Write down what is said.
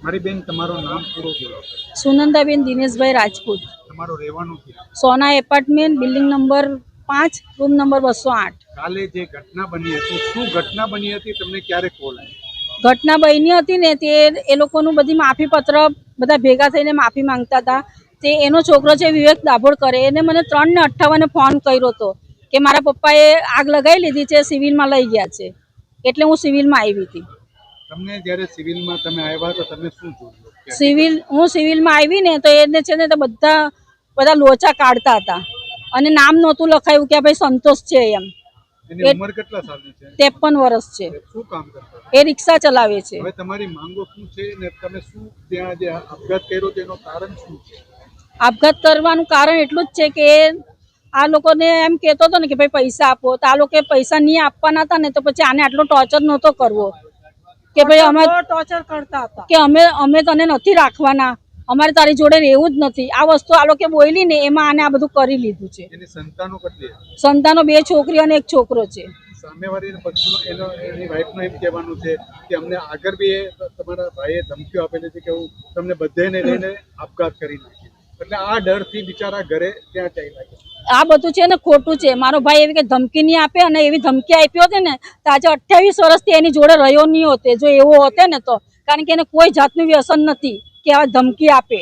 મારી બેન તમારું નામ પૂરું બોલો. સુનંદાબેન દિનેશભાઈ રાજપૂત, તમારું રહેવાનું ક્યાં? Sona apartment, building number 5, room number 208. કાલે જે ઘટના બની હતી, શું ઘટના બની હતી, તમને ક્યારે કોલ આવ્યો? ઘટના બની હતી ને તે એ લોકોનું બધી માફી પત્ર બધા ભેગા થઈને માફી માંગતા હતા. તે એનો છોકરો છે વિવેક દાભોળ કરે, એને મને 3:58 ફોન કર્યો હતો કે મારા પપ્પાએ આગ લગાવી લીધી છે, સિવિલમાં લઈ ગયા છે. એટલે હું સિવિલમાં આવી હતી. તમને જ્યારે સિવિલમાં તમે આવ્યા તો તમે શું જોયું? હું સિવિલમાં આવી ને તો એને છે ને તો બધા લોચા કાઢતા હતા અને નામ નહોતું લખાયું કે ભાઈ સંતોષ છે એમ. એની ઉંમર કેટલા સાલની છે? 53 વર્ષ છે. શું કામ કરતા? એ રિક્ષા ચલાવે છે. હવે તમારી માંગો શું છે ને તમે શું ત્યાં જે આપઘાત કર્યો તેનું કારણ શું છે? આપઘાત કરવાનું કારણ એટલું જ છે કે આ લોકોને એમ કહેતો હતો ને કે ભાઈ પૈસા આપો, તો આ લોકો પૈસા નહીં આપવાના હતા ને તો પછી આને આટલો ટોર્ચર નહોતો કરવો કે ભાઈ અમે ટોર્ચર કરતા હતા કે અમે તને નથી રાખવાના, અમારે તારી જોડે રહેવું જ નથી. આ વસ્તુ આ લોકો બોલી ને એમાં આને આ બધું કરી લીધું છે. એની સંતાનો કેટલી? સંતાનો 2 છોકરીઓ અને 1 છોકરો છે. સામેવાળી પક્ષનો એની વાઈફનું એમ કહેવાનું છે કે અમને આગળ બી તમારા ભાઈએ ધમકીઓ આપેલી છે કે હું તમને બધાને લઈને આપઘાત કરી નાખીશ, એટલે આ ડરથી બિચારા ઘરે ત્યાં ચાલી લાગે. આ બધું છે ને ખોટું છે. મારો ભાઈ એવી કે ધમકી નહીં આપે, અને એવી ધમકી આપી હોત ને તો આજે 28 વર્ષથી એની જોડે રહ્યો નહીં હોતે જો એવો હોતે ને તો. કારણ કે એને કોઈ જાતનું વ્યસન નથી કે આ ધમકી આપે.